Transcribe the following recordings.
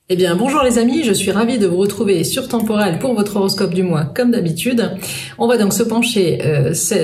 Eh bien, bonjour les amis, je suis ravie de vous retrouver sur Temporel pour votre horoscope du mois, comme d'habitude. On va donc se pencher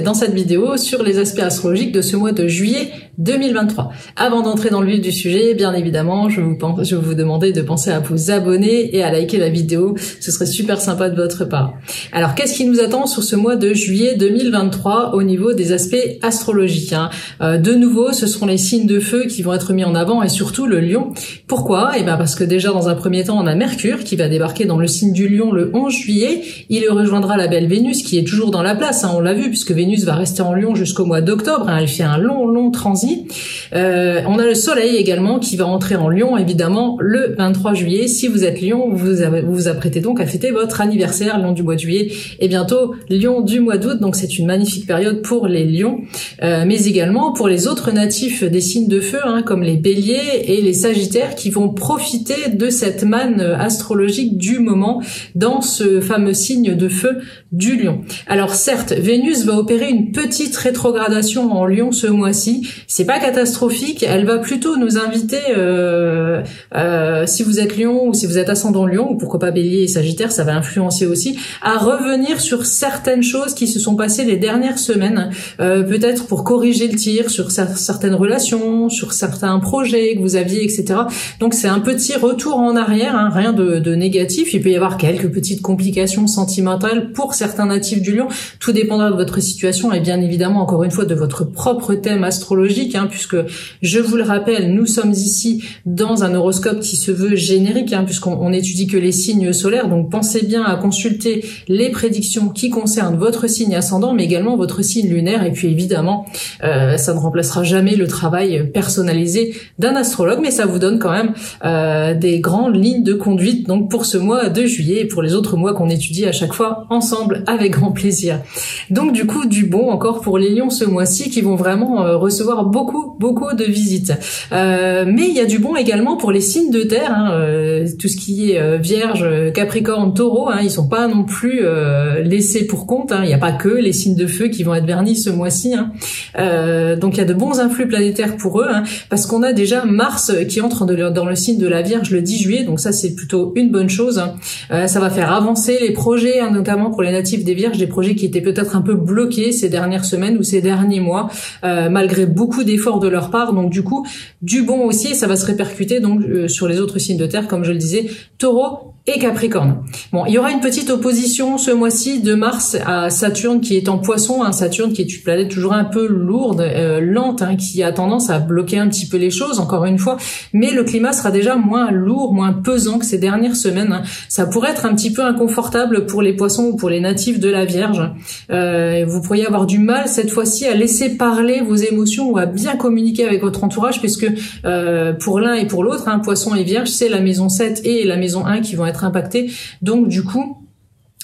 dans cette vidéo sur les aspects astrologiques de ce mois de juillet 2023. Avant d'entrer dans le vif du sujet, bien évidemment, je vais vous demander de penser à vous abonner et à liker la vidéo, ce serait super sympa de votre part. Alors, qu'est-ce qui nous attend sur ce mois de juillet 2023 au niveau des aspects astrologiques, De nouveau, ce seront les signes de feu qui vont être mis en avant et surtout le lion. Pourquoi ? Eh bien, parce que déjà dans un premier temps, on a Mercure qui va débarquer dans le signe du Lion le 11 juillet. Il rejoindra la belle Vénus qui est toujours dans la place, on l'a vu, puisque Vénus va rester en Lion jusqu'au mois d'octobre. Elle fait un long transit. On a le Soleil également qui va entrer en Lion, évidemment, le 23 juillet. Si vous êtes Lion, vous vous apprêtez donc à fêter votre anniversaire, Lion du mois de juillet, et bientôt Lion du mois d'août. Donc c'est une magnifique période pour les Lions, mais également pour les autres natifs des signes de feu, comme les Béliers et les Sagittaires, qui vont profiter de cette manne astrologique du moment dans ce fameux signe de feu du Lion. Alors certes, Vénus va opérer une petite rétrogradation en Lion ce mois-ci. C'est pas catastrophique, elle va plutôt nous inviter, si vous êtes Lion ou si vous êtes ascendant Lion, ou pourquoi pas Bélier et Sagittaire, ça va influencer aussi, à revenir sur certaines choses qui se sont passées les dernières semaines, peut-être pour corriger le tir sur certaines relations, sur certains projets que vous aviez, etc. Donc c'est un petit retour en arrière, rien de négatif. Il peut y avoir quelques petites complications sentimentales pour certains natifs du Lion. Tout dépendra de votre situation et bien évidemment, encore une fois, de votre propre thème astrologique, puisque, je vous le rappelle, nous sommes ici dans un horoscope qui se veut générique, puisqu'on étudie que les signes solaires. Donc pensez bien à consulter les prédictions qui concernent votre signe ascendant, mais également votre signe lunaire. Et puis évidemment, ça ne remplacera jamais le travail personnalisé d'un astrologue, mais ça vous donne quand même des grandes lignes de conduite donc pour ce mois de juillet et pour les autres mois qu'on étudie à chaque fois ensemble avec grand plaisir. Donc du coup, du bon encore pour les lions ce mois-ci qui vont vraiment recevoir beaucoup de visites. Mais il y a du bon également pour les signes de terre, tout ce qui est Vierge, Capricorne, Taureau, ils sont pas non plus laissés pour compte. Il n'y a pas que les signes de feu qui vont être vernis ce mois-ci. Donc il y a de bons influx planétaires pour eux, parce qu'on a déjà Mars qui entre dans le signe de la Vierge le 10 juillet, donc ça c'est plutôt une bonne chose. Ça va faire avancer les projets, notamment pour les natifs des Vierges, des projets qui étaient peut-être un peu bloqués ces dernières semaines ou ces derniers mois, malgré beaucoup d'efforts de leur part. Donc du coup, du bon aussi, et ça va se répercuter donc sur les autres signes de terre, comme je le disais, Taureau et Capricorne. Bon, il y aura une petite opposition ce mois-ci de Mars à Saturne qui est en Poisson, Saturne qui est une planète toujours un peu lourde, lente, qui a tendance à bloquer un petit peu les choses, encore une fois, mais le climat sera déjà moins lourd, moins pesant que ces dernières semaines. Ça pourrait être un petit peu inconfortable pour les Poissons ou pour les natifs de la Vierge. Vous pourriez avoir du mal cette fois-ci à laisser parler vos émotions ou à bien communiquer avec votre entourage, puisque pour l'un et pour l'autre, Poisson et Vierge, c'est la maison 7 et la maison 1 qui vont être impactés. Donc du coup,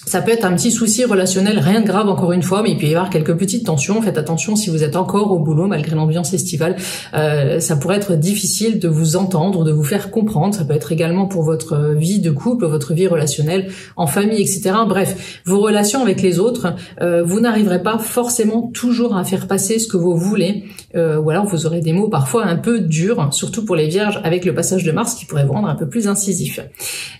ça peut être un petit souci relationnel, rien de grave encore une fois, mais il peut y avoir quelques petites tensions. Faites attention si vous êtes encore au boulot malgré l'ambiance estivale. Ça pourrait être difficile de vous entendre, de vous faire comprendre. Ça peut être également pour votre vie de couple, votre vie relationnelle, en famille, etc. Bref, vos relations avec les autres, vous n'arriverez pas forcément toujours à faire passer ce que vous voulez. Ou alors vous aurez des mots parfois un peu durs, surtout pour les Vierges avec le passage de Mars qui pourrait vous rendre un peu plus incisif.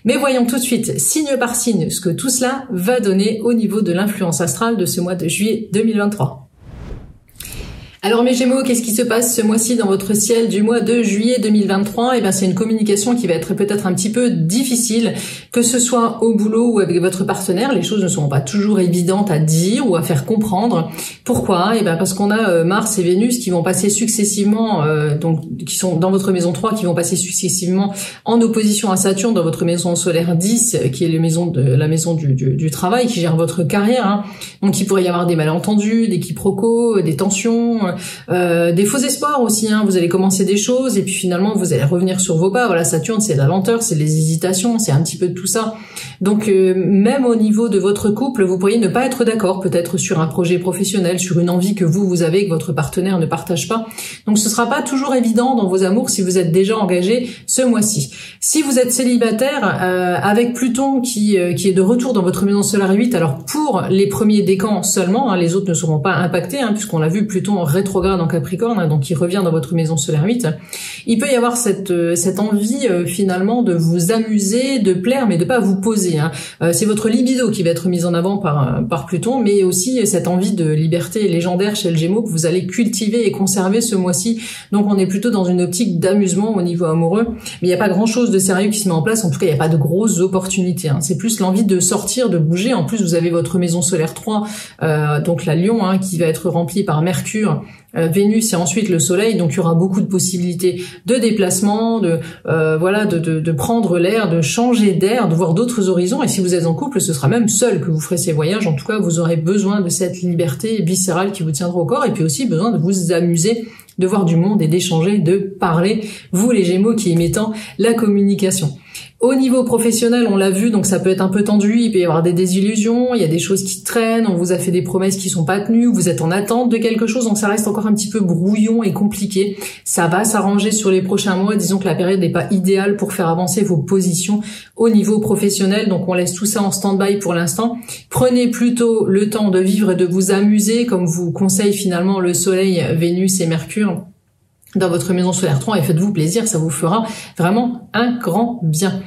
Mais voyons tout de suite, signe par signe, ce que tout cela va donner au niveau de l'influence astrale de ce mois de juillet 2023. Alors mes Gémeaux, qu'est-ce qui se passe ce mois-ci dans votre ciel du mois de juillet 2023 ? Eh bien c'est une communication qui va être peut-être un petit peu difficile, que ce soit au boulot ou avec votre partenaire. Les choses ne seront pas toujours évidentes à dire ou à faire comprendre. Pourquoi ? Eh bien parce qu'on a Mars et Vénus qui vont passer successivement, donc qui sont dans votre maison 3, qui vont passer successivement en opposition à Saturne dans votre maison solaire 10, qui est la maison du travail, qui gère votre carrière. Donc il pourrait y avoir des malentendus, des quiproquos, des tensions, des faux espoirs aussi, vous allez commencer des choses et puis finalement vous allez revenir sur vos pas. Voilà, Saturne c'est la lenteur, c'est les hésitations, c'est un petit peu de tout ça. Donc même au niveau de votre couple, vous pourriez ne pas être d'accord peut-être sur un projet professionnel, sur une envie que vous avez que votre partenaire ne partage pas. Donc ce sera pas toujours évident dans vos amours si vous êtes déjà engagé ce mois-ci. Si vous êtes célibataire, avec Pluton qui est de retour dans votre maison solaire 8, alors pour les premiers décans seulement, les autres ne seront pas impactés, puisqu'on l'a vu, Pluton rétrograde en Capricorne, hein, donc il revient dans votre maison solaire 8, il peut y avoir cette envie finalement de vous amuser, de plaire, mais de pas vous poser. Hein. C'est votre libido qui va être mise en avant par Pluton, mais aussi cette envie de liberté légendaire chez le Gémeaux que vous allez cultiver et conserver ce mois-ci. Donc on est plutôt dans une optique d'amusement au niveau amoureux, mais il n'y a pas grand-chose de sérieux qui se met en place. En tout cas, il n'y a pas de grosses opportunités. Hein. C'est plus l'envie de sortir, de bouger. En plus, vous avez votre maison solaire 3, donc la Lion, hein, qui va être remplie par Mercure, Vénus et ensuite le Soleil. Donc il y aura beaucoup de possibilités de déplacement, de prendre l'air, de changer d'air, de voir d'autres horizons. Et si vous êtes en couple, ce sera même seul que vous ferez ces voyages. En tout cas, vous aurez besoin de cette liberté viscérale qui vous tiendra au corps, et puis aussi besoin de vous amuser, de voir du monde et d'échanger, de parler, vous les Gémeaux qui aimez tant la communication. Au niveau professionnel, on l'a vu, donc ça peut être un peu tendu, il peut y avoir des désillusions, il y a des choses qui traînent, on vous a fait des promesses qui sont pas tenues, vous êtes en attente de quelque chose, donc ça reste encore un petit peu brouillon et compliqué. Ça va s'arranger sur les prochains mois, disons que la période n'est pas idéale pour faire avancer vos positions au niveau professionnel, donc on laisse tout ça en stand-by pour l'instant. Prenez plutôt le temps de vivre et de vous amuser, comme vous conseille finalement le Soleil, Vénus et Mercure dans votre maison solaire 3, et faites-vous plaisir, ça vous fera vraiment un grand bien.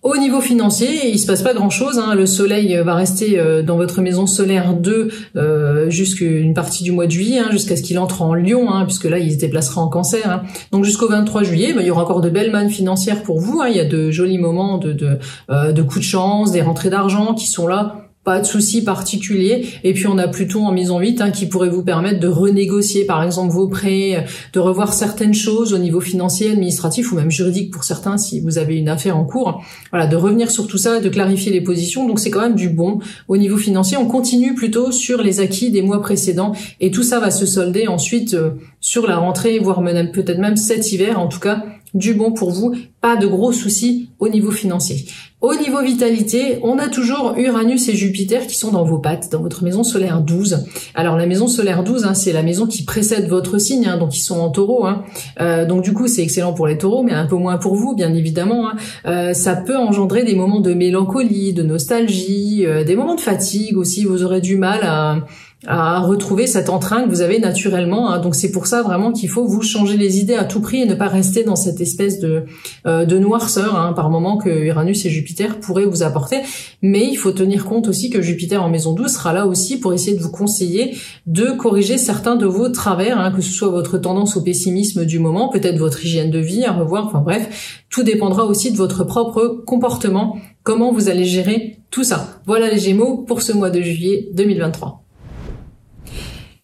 Au niveau financier, il se passe pas grand-chose, hein. Le Soleil va rester dans votre maison solaire 2 jusqu'une partie du mois de juillet, hein, jusqu'à ce qu'il entre en Lion, hein, puisque là il se déplacera en Cancer. Hein. Donc jusqu'au 23 juillet, il y aura encore de belles mannes financières pour vous. Hein. Il y a de jolis moments de coups de chance, des rentrées d'argent qui sont là. Pas de soucis particuliers. Et puis on a Pluton en maison 8 hein, qui pourrait vous permettre de renégocier par exemple vos prêts, de revoir certaines choses au niveau financier, administratif ou même juridique pour certains si vous avez une affaire en cours. Voilà, de revenir sur tout ça, de clarifier les positions. Donc c'est quand même du bon. Au niveau financier, on continue plutôt sur les acquis des mois précédents et tout ça va se solder ensuite sur la rentrée, voire peut-être même cet hiver. En tout cas, du bon pour vous, pas de gros soucis au niveau financier. Au niveau vitalité, on a toujours Uranus et Jupiter qui sont dans vos pattes, dans votre maison solaire 12. Alors la maison solaire 12, hein, c'est la maison qui précède votre signe, hein, donc ils sont en Taureau. Hein. Donc du coup, c'est excellent pour les Taureaux, mais un peu moins pour vous, bien évidemment. Hein. Ça peut engendrer des moments de mélancolie, de nostalgie, des moments de fatigue aussi. Vous aurez du mal à retrouver cet entrain que vous avez naturellement. Hein. Donc c'est pour ça vraiment qu'il faut vous changer les idées à tout prix et ne pas rester dans cette espèce de noirceur hein, par moment que Uranus et Jupiter pourraient vous apporter. Mais il faut tenir compte aussi que Jupiter en maison 12 sera là aussi pour essayer de vous conseiller de corriger certains de vos travers, hein, que ce soit votre tendance au pessimisme du moment, peut-être votre hygiène de vie à revoir, enfin bref, tout dépendra aussi de votre propre comportement, comment vous allez gérer tout ça. Voilà les Gémeaux pour ce mois de juillet 2023.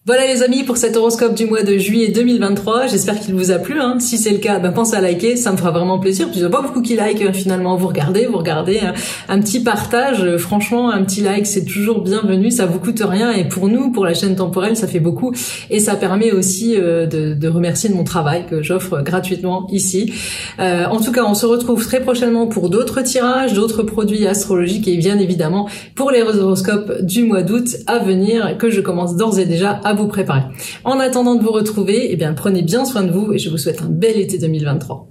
Voilà les amis pour cet horoscope du mois de juillet 2023, j'espère qu'il vous a plu. Hein. Si c'est le cas, pensez à liker, ça me fera vraiment plaisir. Puis il n'y a pas beaucoup qui like finalement, vous regardez un petit partage, franchement un petit like c'est toujours bienvenu, ça vous coûte rien et pour nous, pour la chaîne temporelle, ça fait beaucoup et ça permet aussi de remercier de mon travail que j'offre gratuitement ici. En tout cas, on se retrouve très prochainement pour d'autres tirages, d'autres produits astrologiques et bien évidemment pour les horoscopes du mois d'août à venir que je commence d'ores et déjà à vous préparer. En attendant de vous retrouver, prenez bien soin de vous et je vous souhaite un bel été 2023.